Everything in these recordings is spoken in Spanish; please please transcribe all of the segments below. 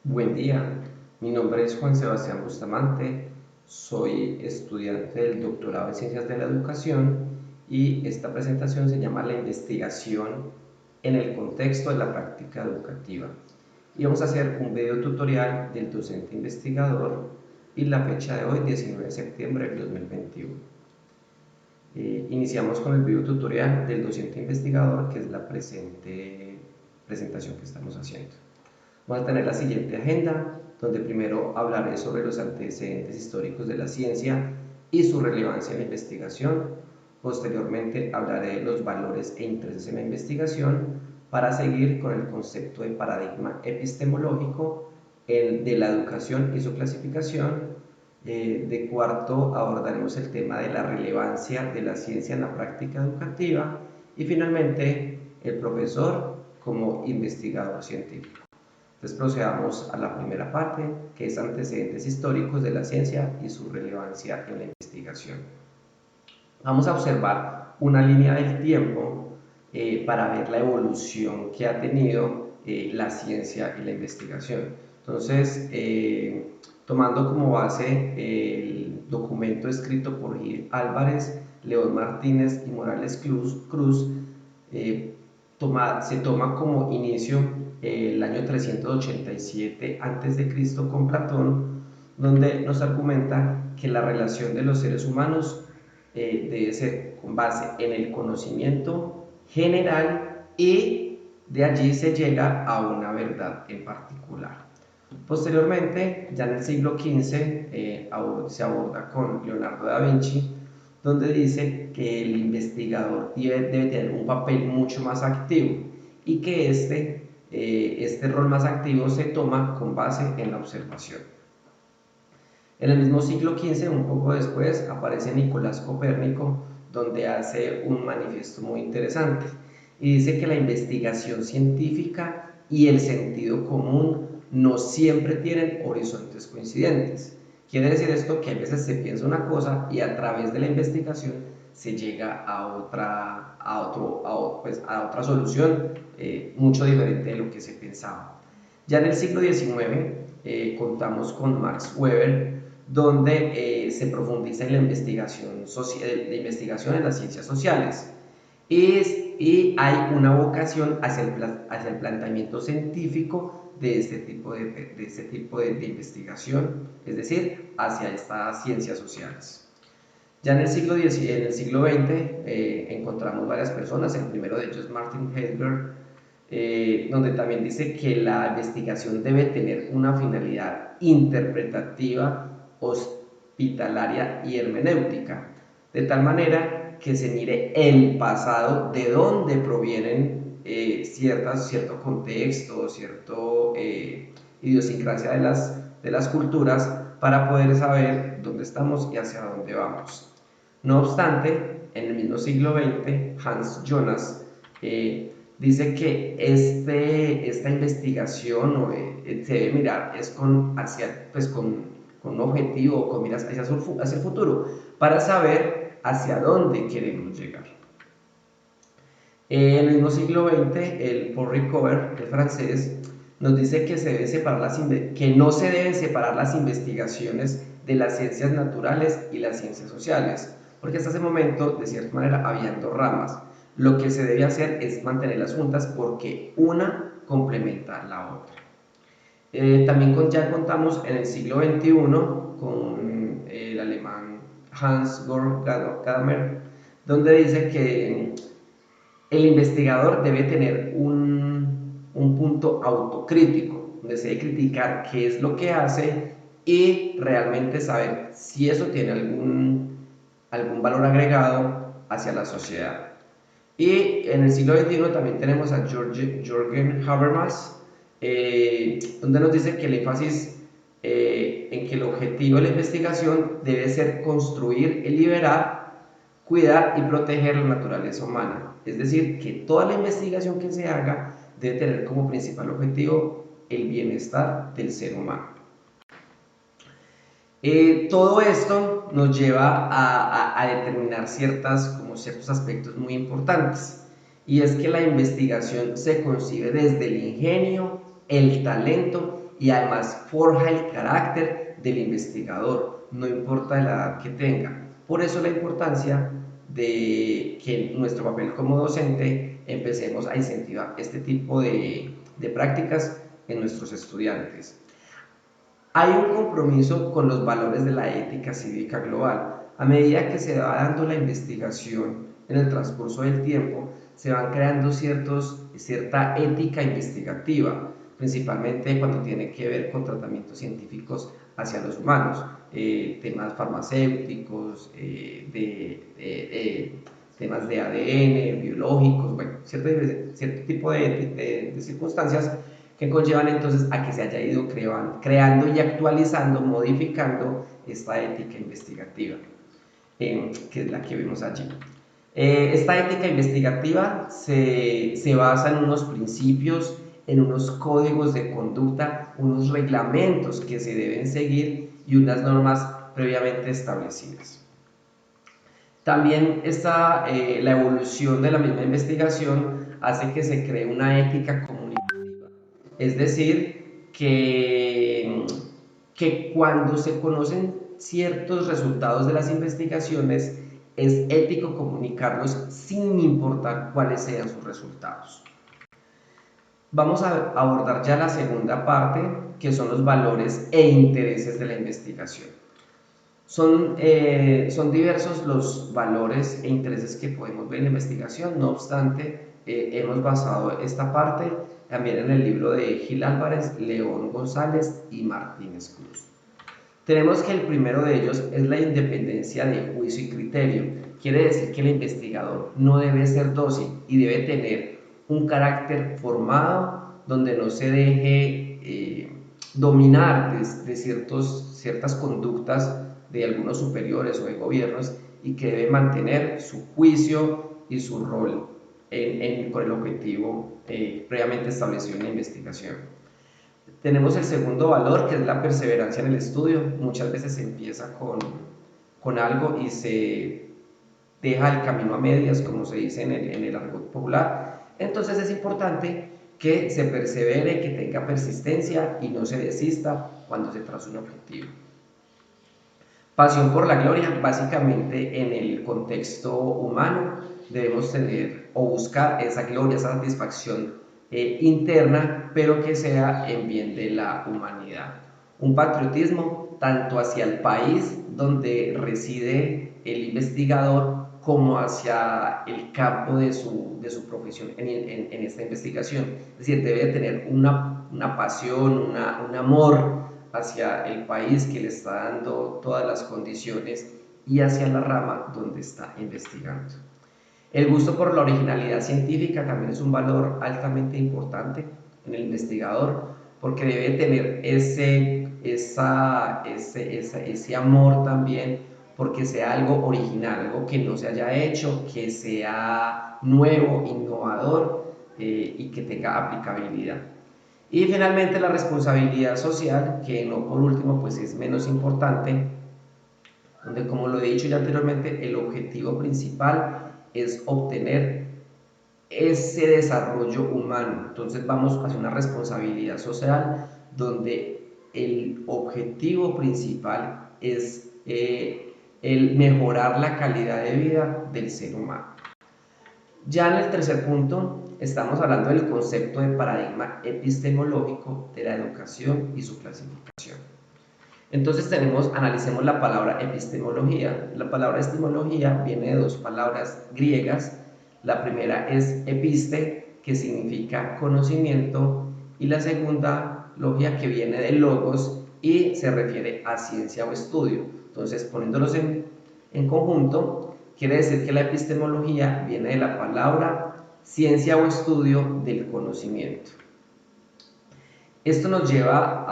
Buen día, mi nombre es Juan Sebastián Bustamante, soy estudiante del doctorado en Ciencias de la Educación y esta presentación se llama La investigación en el contexto de la práctica educativa. Y vamos a hacer un video tutorial del docente investigador y la fecha de hoy, 19 de septiembre del 2021. Iniciamos con el video tutorial del docente investigador, que es la presentación que estamos haciendo. Vamos a tener la siguiente agenda, donde primero hablaré sobre los antecedentes históricos de la ciencia y su relevancia en la investigación. Posteriormente hablaré de los valores e intereses en la investigación para seguir con el concepto de paradigma epistemológico, el de la educación y su clasificación. De cuarto abordaremos el tema de la relevancia de la ciencia en la práctica educativa y finalmente el profesor como investigador científico. Entonces procedamos a la primera parte, que es antecedentes históricos de la ciencia y su relevancia en la investigación. Vamos a observar una línea del tiempo para ver la evolución que ha tenido la ciencia y la investigación. Entonces, tomando como base el documento escrito por Gil Álvarez, León Martínez y Morales Cruz, se toma como inicio el año 387 a.C. con Platón, donde nos argumenta que la relación de los seres humanos debe ser con base en el conocimiento general y de allí se llega a una verdad en particular. Posteriormente, ya en el siglo XV, se aborda con Leonardo da Vinci, donde dice que el investigador debe tener un papel mucho más activo y que este rol más activo se toma con base en la observación. En el mismo siglo XV, un poco después, aparece Nicolás Copérnico, donde hace un manifiesto muy interesante y dice que la investigación científica y el sentido común no siempre tienen horizontes coincidentes. Quiere decir esto que a veces se piensa una cosa y a través de la investigación se llega a otra solución mucho diferente de lo que se pensaba. Ya en el siglo XIX contamos con Max Weber, donde se profundiza en la investigación en las ciencias sociales y hay una vocación hacia el planteamiento científico de este tipo de investigación, es decir, hacia estas ciencias sociales. Ya en el siglo XX encontramos varias personas, el primero de ellos Martin Heidegger, donde también dice que la investigación debe tener una finalidad interpretativa, hospitalaria y hermenéutica, de tal manera que se mire el pasado, de dónde provienen cierto contexto, cierta idiosincrasia de las culturas, para poder saber dónde estamos y hacia dónde vamos. No obstante, en el mismo siglo XX, Hans Jonas dice que esta investigación se debe mirar con un objetivo, con miras hacia el futuro, para saber hacia dónde queremos llegar. En el mismo siglo XX, el Paul Ricoeur, el francés, nos dice que no se deben separar las investigaciones de las ciencias naturales y las ciencias sociales, porque hasta ese momento, de cierta manera, habían dos ramas. Lo que se debe hacer es mantenerlas juntas porque una complementa la otra. También ya contamos en el siglo XXI con el alemán Hans-Georg Gadamer, donde dice que el investigador debe tener un punto autocrítico, donde se debe criticar qué es lo que hace y realmente saber si eso tiene algún valor agregado hacia la sociedad. Y en el siglo XXI también tenemos a Jürgen Habermas, donde nos dice que el énfasis en que el objetivo de la investigación debe ser construir y liberar, cuidar y proteger la naturaleza humana. Es decir, que toda la investigación que se haga debe tener como principal objetivo el bienestar del ser humano. Todo esto nos lleva a determinar ciertos aspectos muy importantes, y es que la investigación se concibe desde el ingenio, el talento y además forja el carácter del investigador, no importa la edad que tenga. Por eso la importancia de que en nuestro papel como docente empecemos a incentivar este tipo de prácticas en nuestros estudiantes. Hay un compromiso con los valores de la ética cívica global. A medida que se va dando la investigación en el transcurso del tiempo, se van creando cierta ética investigativa, principalmente cuando tiene que ver con tratamientos científicos hacia los humanos, temas farmacéuticos, temas de ADN, biológicos, bueno, cierto tipo de circunstancias que conllevan entonces a que se haya ido creando y actualizando, modificando esta ética investigativa, que es la que vemos allí. Esta ética investigativa se basa en unos principios, en unos códigos de conducta, unos reglamentos que se deben seguir y unas normas previamente establecidas. También la evolución de la misma investigación hace que se cree una ética comunicativa, es decir, que cuando se conocen ciertos resultados de las investigaciones, es ético comunicarlos sin importar cuáles sean sus resultados. Vamos a abordar ya la segunda parte, que son los valores e intereses de la investigación. Son diversos los valores e intereses que podemos ver en la investigación, no obstante, hemos basado esta parte también en el libro de Gil Álvarez, León González y Martínez Cruz. Tenemos que el primero de ellos es la independencia de juicio y criterio. Quiere decir que el investigador no debe ser dócil y debe tener un carácter formado donde no se deje dominar de ciertas conductas de algunos superiores o de gobiernos, y que debe mantener su juicio y su rol con el objetivo previamente establecido en la investigación. Tenemos el segundo valor, que es la perseverancia en el estudio. Muchas veces se empieza con algo y se deja el camino a medias, como se dice en el argot popular. Entonces es importante que se persevere, que tenga persistencia y no se desista cuando se traza un objetivo. Pasión por la gloria, básicamente en el contexto humano debemos tener o buscar esa gloria, esa satisfacción interna, pero que sea en bien de la humanidad. Un patriotismo tanto hacia el país donde reside el investigador como hacia el campo de su profesión en esta investigación. Es decir, debe tener una pasión, un amor hacia el país que le está dando todas las condiciones y hacia la rama donde está investigando. El gusto por la originalidad científica también es un valor altamente importante en el investigador, porque debe tener ese amor también porque sea algo original, algo que no se haya hecho, que sea nuevo, innovador y que tenga aplicabilidad. Y finalmente la responsabilidad social, que no por último pues es menos importante, donde como lo he dicho ya anteriormente, el objetivo principal es obtener ese desarrollo humano. Entonces vamos hacia una responsabilidad social donde el objetivo principal es el mejorar la calidad de vida del ser humano. Ya en el tercer punto estamos hablando del concepto de paradigma epistemológico de la educación y su clasificación. Entonces analicemos la palabra epistemología. La palabra epistemología viene de dos palabras griegas. La primera es episte, que significa conocimiento, y la segunda, logia, que viene de logos y se refiere a ciencia o estudio. Entonces, poniéndolos en conjunto, quiere decir que la epistemología viene de la palabra ciencia o estudio del conocimiento. Esto nos lleva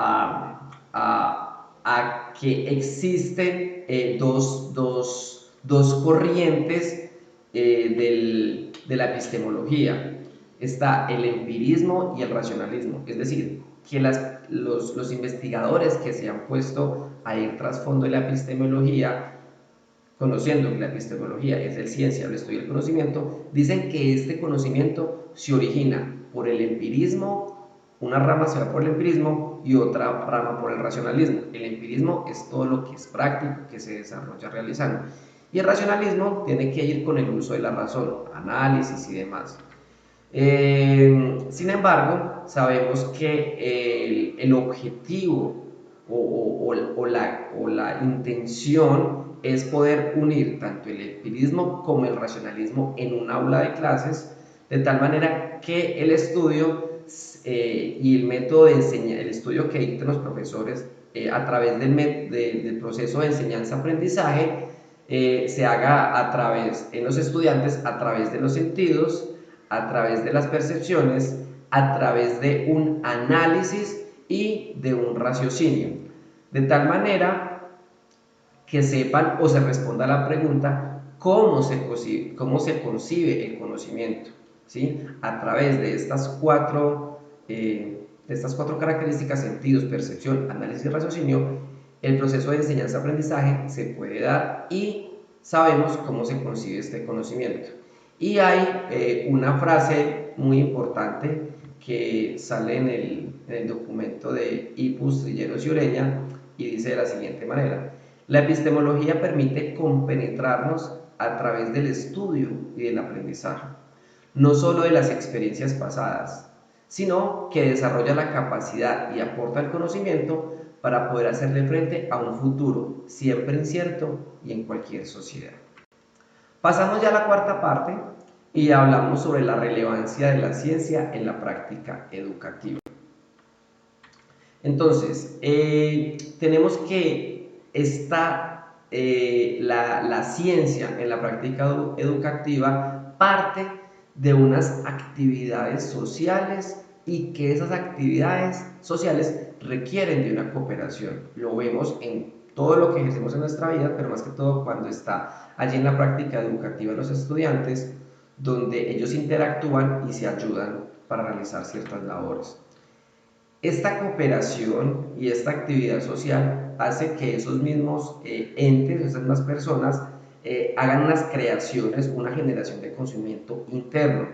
a que existen dos corrientes de la epistemología. Está el empirismo y el racionalismo, es decir, que los investigadores que se han puesto a ir tras fondo de la epistemología, conociendo que la epistemología es el ciencia, el estudio del conocimiento, dicen que este conocimiento se origina por el empirismo, Una rama se va por el empirismo y otra rama por el racionalismo. El empirismo es todo lo que es práctico, que se desarrolla realizando. Y el racionalismo tiene que ir con el uso de la razón, análisis y demás. Sin embargo, sabemos que el objetivo o la intención es poder unir tanto el empirismo como el racionalismo en un aula de clases, de tal manera que el estudio y el método de enseñanza, el estudio que dictan los profesores a través del proceso de enseñanza-aprendizaje se haga a través, en los estudiantes, a través de los sentidos, a través de las percepciones, a través de un análisis y de un raciocinio, de tal manera que sepan o se responda a la pregunta cómo se concibe el conocimiento, ¿sí? A través de estas cuatro características: sentidos, percepción, análisis y raciocinio. El proceso de enseñanza-aprendizaje se puede dar y sabemos cómo se concibe este conocimiento. Y hay una frase muy importante que sale en el documento de Ipus, Trilleros y Ureña, y dice de la siguiente manera: la epistemología permite compenetrarnos a través del estudio y del aprendizaje, no solo de las experiencias pasadas, sino que desarrolla la capacidad y aporta el conocimiento para poder hacerle frente a un futuro siempre incierto y en cualquier sociedad. Pasamos ya a la cuarta parte y hablamos sobre la relevancia de la ciencia en la práctica educativa. Entonces, tenemos que la ciencia en la práctica educativa parte de unas actividades sociales y que esas actividades sociales requieren de una cooperación. Lo vemos en todo lo que ejercemos en nuestra vida, pero más que todo cuando está allí en la práctica educativa de los estudiantes, donde ellos interactúan y se ayudan para realizar ciertas labores. Esta cooperación y esta actividad social hace que esos mismos entes, esas mismas personas, hagan unas creaciones, una generación de conocimiento interno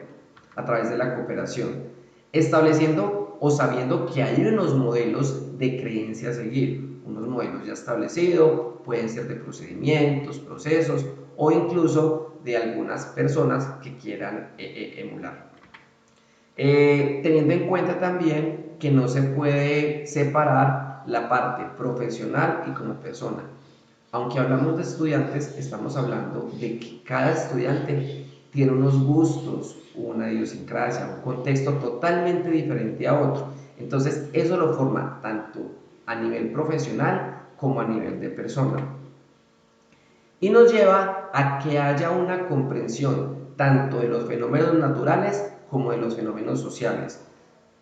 a través de la cooperación, estableciendo o sabiendo que hay unos modelos de creencia a seguir, unos modelos ya establecidos, pueden ser de procedimientos, procesos o incluso de algunas personas que quieran emular. Teniendo en cuenta también que no se puede separar la parte profesional y como persona. Aunque hablamos de estudiantes, estamos hablando de que cada estudiante tiene unos gustos, una idiosincrasia, un contexto totalmente diferente a otro. Entonces, eso lo forma tanto a nivel profesional como a nivel de persona. Y nos lleva a que haya una comprensión tanto de los fenómenos naturales como de los fenómenos sociales.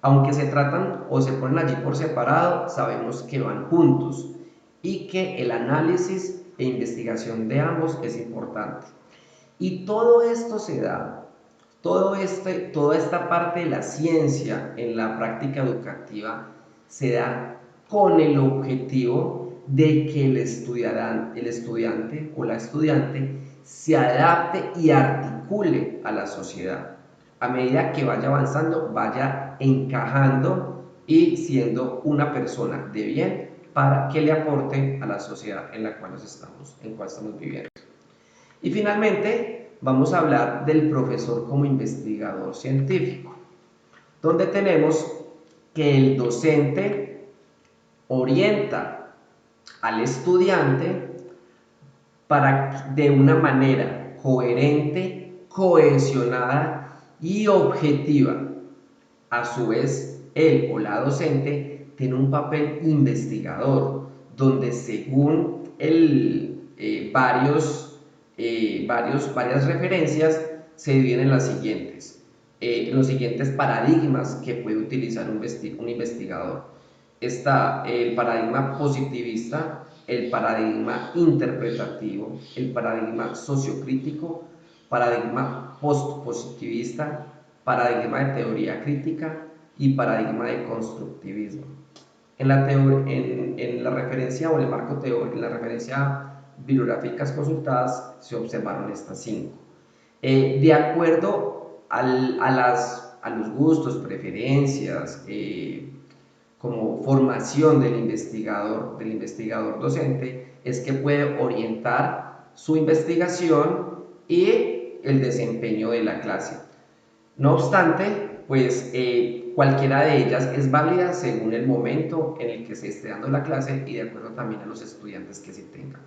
Aunque se tratan o se ponen allí por separado, sabemos que van juntos y que el análisis e investigación de ambos es importante. Y todo esto se da, toda esta parte de la ciencia en la práctica educativa se da con el objetivo de que el estudiante o la estudiante se adapte y articule a la sociedad. A medida que vaya avanzando, vaya encajando y siendo una persona de bien para que le aporte a la sociedad en la cual estamos viviendo. Y finalmente, vamos a hablar del profesor como investigador científico, donde tenemos que el docente orienta al estudiante de una manera coherente, cohesionada y objetiva. A su vez, él o la docente tiene un papel investigador, donde según varias referencias se dividen en los siguientes paradigmas que puede utilizar un investigador. Está el paradigma positivista, el paradigma interpretativo, el paradigma sociocrítico, paradigma postpositivista, paradigma de teoría crítica y paradigma de constructivismo. En la referencia o en el marco teórico, en la referencia bibliográficas consultadas, se observaron estas 5. De acuerdo a las a los gustos, preferencias, como formación del investigador docente, es que puede orientar su investigación y el desempeño de la clase. No obstante, pues cualquiera de ellas es válida según el momento en el que se esté dando la clase y de acuerdo también a los estudiantes que se tengan.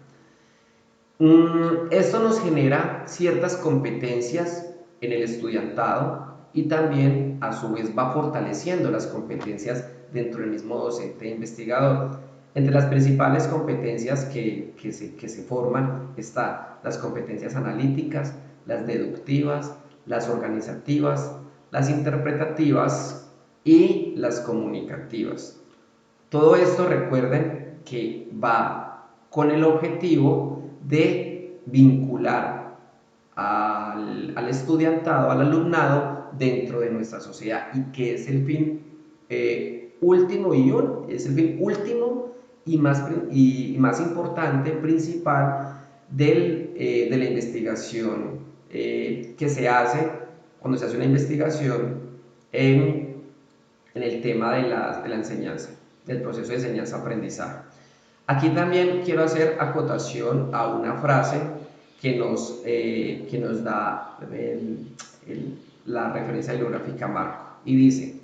Esto nos genera ciertas competencias en el estudiantado y también a su vez va fortaleciendo las competencias dentro del mismo docente e investigador. Entre las principales competencias que se forman están las competencias analíticas, las deductivas, las organizativas, las interpretativas y las comunicativas. Todo esto recuerden que va con el objetivo de vincular al estudiantado, al alumnado dentro de nuestra sociedad y que es el fin último y más importante, principal de la investigación que se hace cuando se hace una investigación en el tema de la enseñanza, del proceso de enseñanza-aprendizaje. Aquí también quiero hacer acotación a una frase que nos da la referencia bibliográfica Marco, y dice: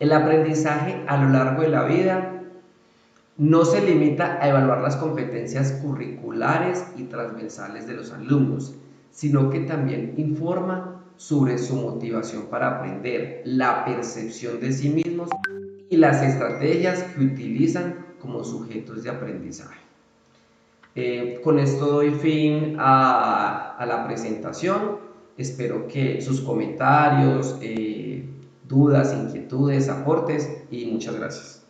el aprendizaje a lo largo de la vida no se limita a evaluar las competencias curriculares y transversales de los alumnos, sino que también informa sobre su motivación para aprender, la percepción de sí mismos y las estrategias que utilizan como sujetos de aprendizaje. Con esto doy fin a la presentación. Espero que sus comentarios, dudas, inquietudes, aportes, y muchas gracias.